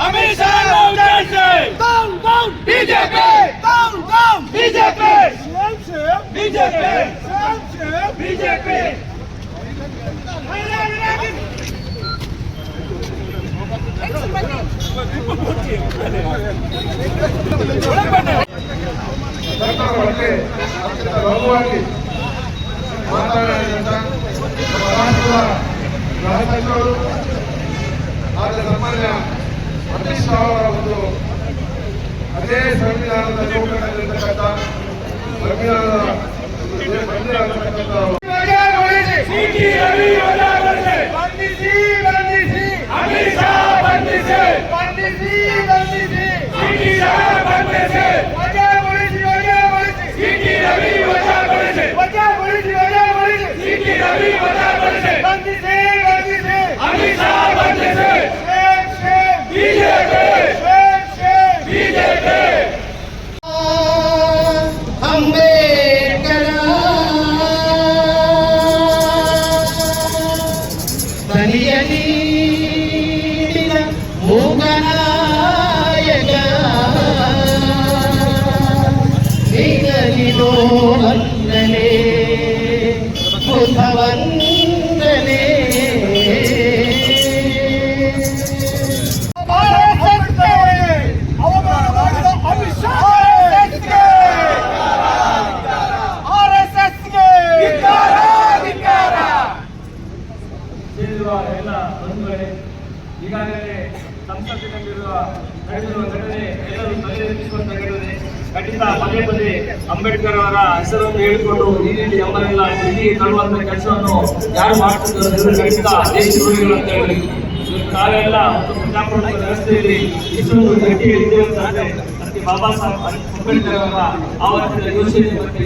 Amit Shah down BJP down BJP BJP ಸಾಮಾನ್ಯ ಅಮಿತ್ ಶಾ ಅವರ ಒಂದು ಅದೇ ಸಂವಿಧಾನದ ಚೌಕಟ್ಟಿನಲ್ಲಿರ್ತಕ್ಕಂಥ ಮೂಗನಾಯಕ ನೀಗಲಿನೋ ವಂದನೆ ಬುಧ ವಂದನೆ ಎಲ್ಲ ಬಂಧುಗಳೇ, ಈಗಾಗಲೇ ಸಂಸತ್ತಿನಲ್ಲಿರುವ ನಡೆದಿರುವ ಘಟನೆ ಎಲ್ಲರೂ ಪರಿಶೀಲಿಸುವಂತ ಘಟನೆ. ಖಂಡಿತ ಪದೇ ಪದೇ ಅಂಬೇಡ್ಕರ್ ಅವರ ಹೆಸರನ್ನು ಹೇಳಿಕೊಂಡು ಈ ರೀತಿ ನಮ್ಮನ್ನೆಲ್ಲ ಇಲ್ಲಿ ತರುವಂತ ಕೆಲಸವನ್ನು ಯಾರು ಮಾಡ್ತಿದ್ದಾರೆ ಖಂಡಿತ ದೇಶದ್ರೋಹಿಗಳು ಅಂತ ಹೇಳಿ ನಾವೆಲ್ಲ ಪ್ರಜಾಪ್ರಭುತ್ವ ವ್ಯವಸ್ಥೆಯಲ್ಲಿ ಇಷ್ಟೊಂದು ಗಟ್ಟಿ ಇದ್ದೇವೆ ಅಂತಂದ್ರೆ ಅದಕ್ಕೆ ಬಾಬಾ ಸಾಹೇಬ್ ಅಂಬೇಡ್ಕರ್ ಅವರ ಆವತ್ತಿನ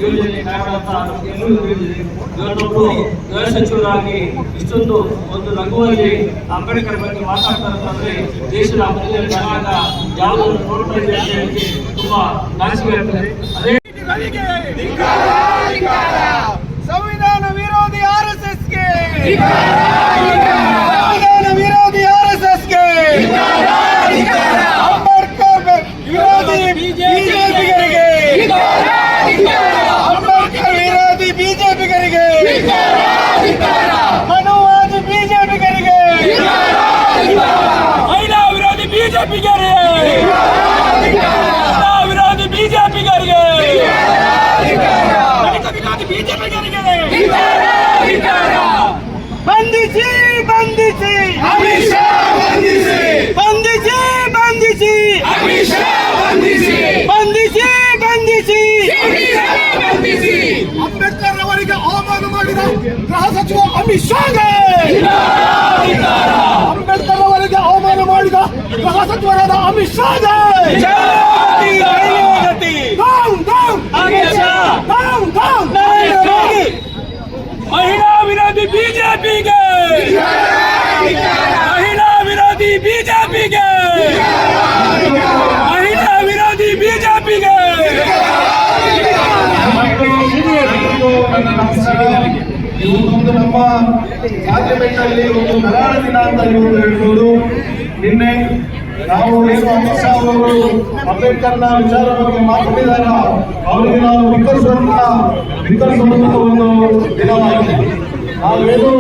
ಯೋಜನೆ ಕಾರಣ ಅಂತ ನಮಗೆಲ್ಲರೂ ತಿಳಿದಿದೆ. ಇವತ್ತೊಬ್ಬರು ಗೃಹ ಸಚಿವರಾಗಿ ಇಷ್ಟೊಂದು ಒಂದು ಲಘುವಾಗಿ ಅಂಬೇಡ್ಕರ್ ಬಗ್ಗೆ ಮಾತಾಡ್ತಾರೆ ಅಂತಂದ್ರೆ ದೇಶದ ಮುಂದೆ ಕರ್ನಾಟಕ ಯಾವುದನ್ನು ನೋಡ್ತಾ ಇದೆ ಅಂತ ಹೇಳಿ ತುಂಬಾ ನಾಚಿಕೆ ಆಗ್ತದೆ. ಅದೇ ಸಂವಿಧಾನ ವಿರೋಧಿ RSSಗೆ ಅಂಬೇಡ್ಕರ್ ವಿರೋಧಿ ಬಿಜೆಪಿಗರಿಗೆ ಅಂಬೇಡ್ಕರ್ ವಿರೋಧಿ ಬಿಜೆಪಿಗರಿಗೆ ಮನುವಾದಿ ಬಿಜೆಪಿಗರಿಗೆ ಮಹಿಳಾ ವಿರೋಧಿ ಬಿಜೆಪಿಗರಿಗೆ ವಿರೋಧಿ ಬಿಜೆಪಿಗರಿಗೆ ದಲಿತ ವಿರೋಧಿ ಬಿಜೆಪಿಗರಿಗೆ ಬಂಧಿಸಿ ಬಂಧಿಸಿ ಅಮಿತ್ ಶಾ ಬಂಧಿಸಿ ಬಂಧಿಸಿ ಬಂಧಿಸಿ ಅಮಿತ್ ಶಾ ಬಂಧಿಸಿ ಬಂಧಿಸಿ ಬಂಧಿಸಿ ಬಂಧಿಸಿ ಅಂಬೇಡ್ಕರ್ ಅವರಿಗೆ ಅವಮಾನ ಮಾಡಿದ ಗೃಹ ಸಚಿವ ಅಮಿತ್ ಶಾಗೆ ಅಂಬೇಡ್ಕರ್ ಅವರಿಗೆ ಅವಮಾನ ಮಾಡಿದ ಗೃಹ ಸಚಿವರಾದ ಅಮಿತ್ ಶಾಗೆ ಮಹಿಳಾ ವಿರೋಧಿ ಬಿಜೆಪಿಗೆ ಮಹಿಳಾ ವಿರೋಧಿ ಬಿಜೆಪಿಗೆ ಮಹಿಳಾ ವಿರೋಧಿ ಬಿಜೆಪಿಗೆ ಇವತ್ತೊಂದು ನಮ್ಮ ಪಾರ್ಲಿಮೆಂಟಲ್ಲಿ ಒಂದು ಕರಾಳ ದಿನ ಅಂತ ಹೇಳ್ಬೋದು. ನಿನ್ನೆ ನಾವು ಏನು ಅಮಿತ್ ಶಾ ಅವರು ಅಂಬೇಡ್ಕರ್ನ ವಿಚಾರ ಬಗ್ಗೆ ಮಾತನಾಡಿದಾಗ ಅವರಿಗೆ ನಾವು ವಿಕರಿಸುವಂತಹ ಒಂದು ದಿನವಾಗಿದೆ. ನಾವೇನು